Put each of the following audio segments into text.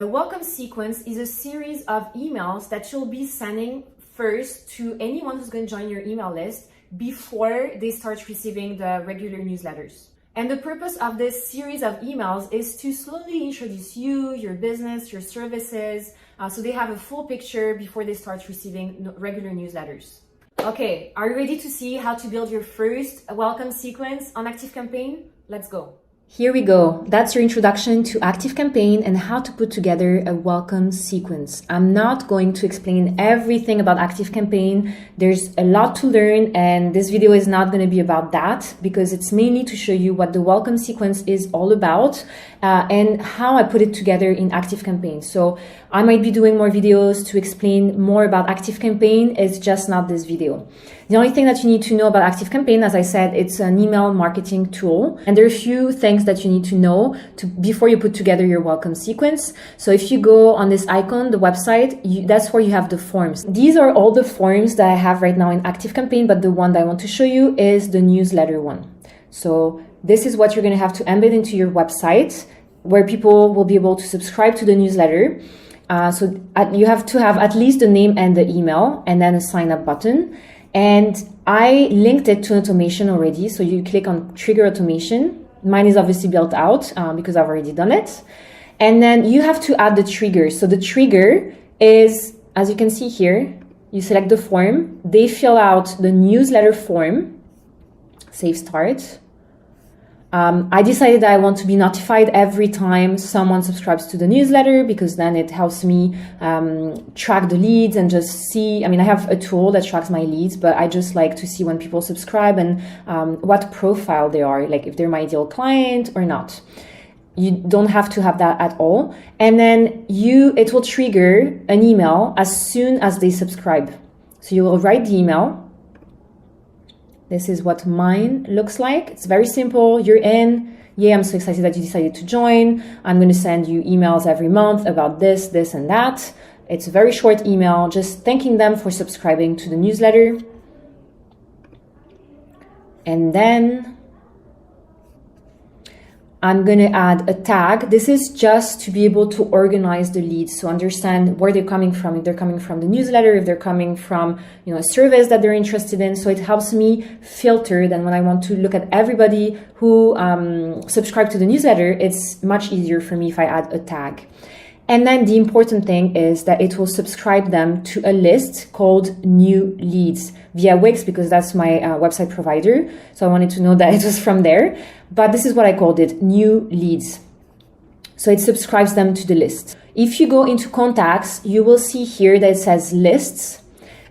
The welcome sequence is a series of emails that you'll be sending first to anyone who's going to join your email list before they start receiving the regular newsletters. And the purpose of this series of emails is to slowly introduce you, your business, your services, so they have a full picture before they start receiving regular newsletters. Okay, are you ready to see how to build your first welcome sequence on ActiveCampaign? Let's go. Here we go. That's your introduction to ActiveCampaign and how to put together a welcome sequence. I'm not going to explain everything about ActiveCampaign. There's a lot to learn, and this video is not going to be about that because it's mainly to show you what the welcome sequence is all about and how I put it together in ActiveCampaign. So I might be doing more videos to explain more about ActiveCampaign. It's just not this video. The only thing that you need to know about ActiveCampaign, as I said, it's an email marketing tool. And there are a few things that you need to know before you put together your welcome sequence. So if you go on this icon, the website, that's where you have the forms. These are all the forms that I have right now in ActiveCampaign, but the one that I want to show you is the newsletter one. So this is what you're going to have to embed into your website, where people will be able to subscribe to the newsletter. So you have to have at least the name and the email, and then a sign up button. And I linked it to automation already. So you click on trigger automation. Mine is obviously built out because I've already done it. And then you have to add the trigger. So the trigger is, as you can see here, you select the form. They fill out the newsletter form. Save start. I decided that I want to be notified every time someone subscribes to the newsletter because then it helps me track the leads and just see. I mean, I have a tool that tracks my leads, but I just like to see when people subscribe and what profile they are, like if they're my ideal client or not. You don't have to have that at all. And then it will trigger an email as soon as they subscribe. So you will write the email. This is what mine looks like. It's very simple. You're in. Yeah, I'm so excited that you decided to join. I'm going to send you emails every month about this, this, and that. It's a very short email, just thanking them for subscribing to the newsletter. And then I'm going to add a tag. This is just to be able to organize the leads, so understand where they're coming from, if they're coming from the newsletter, if they're coming from a service that they're interested in. So it helps me filter. Then when I want to look at everybody who subscribe to the newsletter, it's much easier for me if I add a tag. And then the important thing is that it will subscribe them to a list called New Leads via Wix, because that's my website provider. So I wanted to know that it was from there. But this is what I called it, New Leads. So it subscribes them to the list. If you go into contacts, you will see here that it says lists.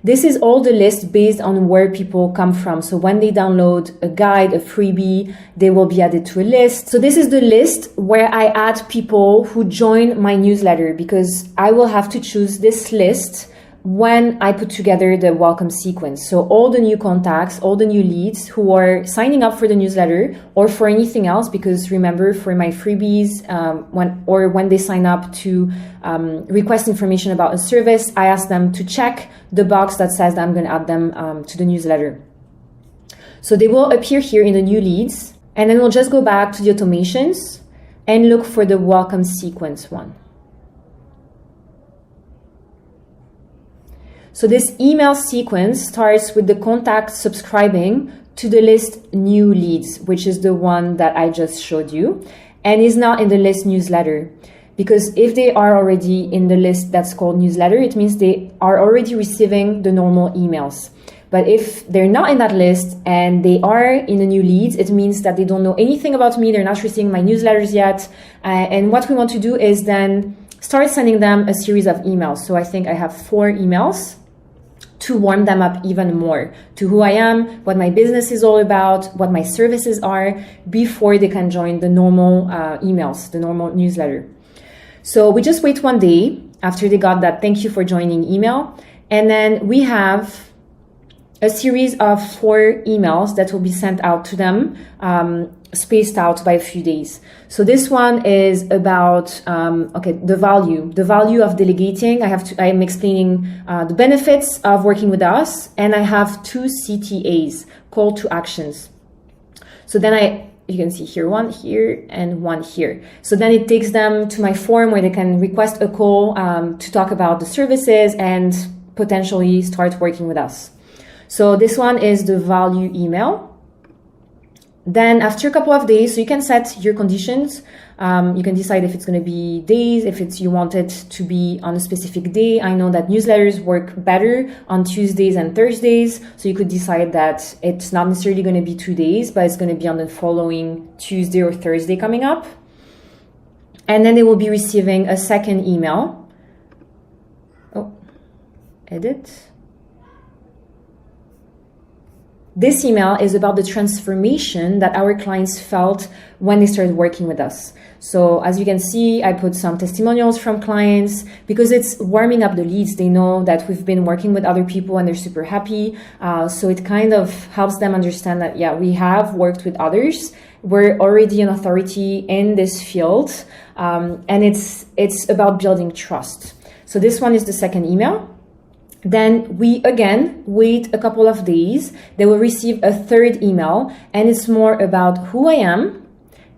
This is all the lists based on where people come from. So when they download a guide, a freebie, they will be added to a list. So this is the list where I add people who join my newsletter, because I will have to choose this list when I put together the welcome sequence. So all the new contacts, all the new leads who are signing up for the newsletter or for anything else, because remember, for my freebies, when they sign up to request information about a service, I ask them to check the box that says that I'm going to add them to the newsletter. So they will appear here in the new leads, and then we'll just go back to the automations and look for the welcome sequence one. So this email sequence starts with the contact subscribing to the list New Leads, which is the one that I just showed you, and is not in the list newsletter. Because if they are already in the list that's called newsletter, it means they are already receiving the normal emails. But if they're not in that list and they are in the new leads, it means that they don't know anything about me, they're not receiving my newsletters yet. And what we want to do is then start sending them a series of emails. So I think I have 4 emails to warm them up even more to who I am, what my business is all about, what my services are, before they can join the normal emails, the normal newsletter. So we just wait one day after they got that thank you for joining email. And then we have a series of 4 emails that will be sent out to them, spaced out by a few days. So this one is about the value of delegating. I am explaining the benefits of working with us, and I have 2 CTAs, call to actions. So then you can see here, one here and one here. So then it takes them to my form where they can request a call to talk about the services and potentially start working with us. So this one is the value email. Then after a couple of days, so you can set your conditions. You can decide if it's going to be days, if it's you want it to be on a specific day. I know that newsletters work better on Tuesdays and Thursdays. So you could decide that it's not necessarily going to be 2 days, but it's going to be on the following Tuesday or Thursday coming up. And then they will be receiving a second email. Oh, edit. This email is about the transformation that our clients felt when they started working with us. So as you can see, I put some testimonials from clients because it's warming up the leads. They know that we've been working with other people and they're super happy. So it kind of helps them understand that, yeah, we have worked with others. We're already an authority in this field. And it's about building trust. So this one is the second email. Then we again wait a couple of days. They will receive a third email, and it's more about who I am.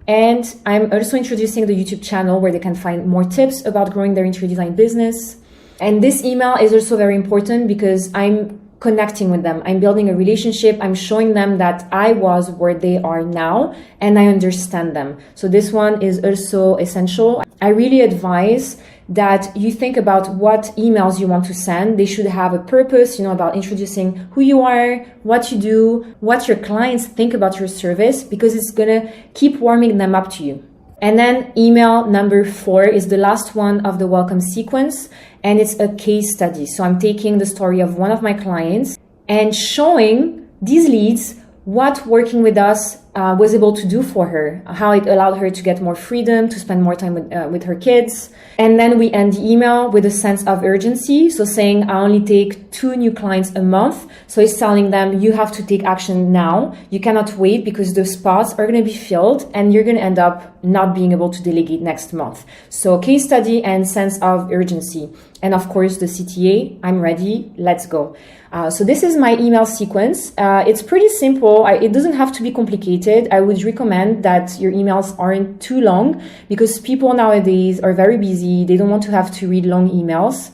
And I'm also introducing the YouTube channel where they can find more tips about growing their interior design business. And this email is also very important because I'm connecting with them. I'm building a relationship. I'm showing them that I was where they are now and I understand them. So this one is also essential. I really advise that you think about what emails you want to send. They should have a purpose, about introducing who you are, what you do, what your clients think about your service, because it's gonna keep warming them up to you. And then email number 4 is the last one of the welcome sequence, and it's a case study. So I'm taking the story of one of my clients and showing these leads what working with us was able to do for her, how it allowed her to get more freedom, to spend more time with her kids. And then we end the email with a sense of urgency. So saying I only take 2 new clients a month. So it's telling them you have to take action now. You cannot wait because the spots are going to be filled and you're going to end up not being able to delegate next month. So case study and sense of urgency. And of course the CTA, I'm ready, let's go. So this is my email sequence. It's pretty simple. It doesn't have to be complicated. I would recommend that your emails aren't too long because people nowadays are very busy. They don't want to have to read long emails.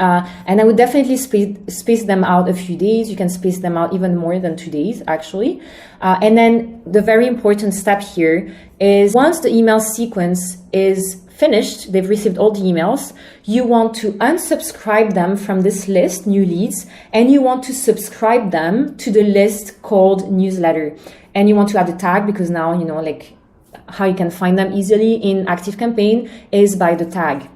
And I would definitely space them out a few days. You can space them out even more than 2 days, actually. And then the very important step here is once the email sequence is finished, they've received all the emails, you want to unsubscribe them from this list, new leads, and you want to subscribe them to the list called newsletter. And you want to add a tag because now, like how you can find them easily in ActiveCampaign is by the tag.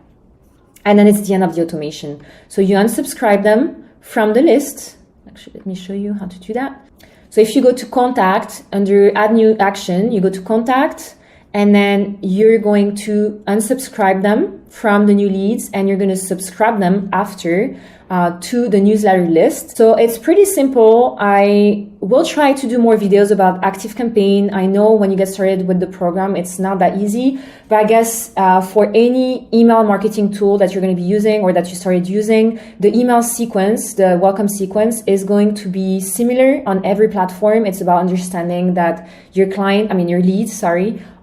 And then it's the end of the automation. So you unsubscribe them from the list. Actually, let me show you how to do that. So if you go to contact under add new action, you go to contact, and then you're going to unsubscribe them from the new leads and you're going to subscribe them after to the newsletter list. So it's pretty simple. I will try to do more videos about ActiveCampaign. I know when you get started with the program, it's not that easy, but I guess for any email marketing tool that you're going to be using or that you started using, the email sequence, the welcome sequence is going to be similar on every platform. It's about understanding that your leads,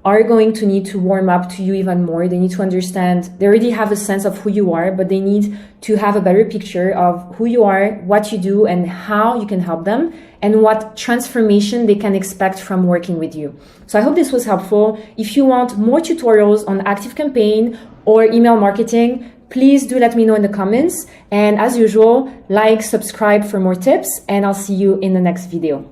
are going to need to warm up to you even more. They need to understand, they already have a sense of who you are, but they need to have a better picture of who you are, what you do, and how you can help them, and what transformation they can expect from working with you. So I hope this was helpful. If you want more tutorials on ActiveCampaign or email marketing, please do let me know in the comments. And as usual, like, subscribe for more tips, and I'll see you in the next video.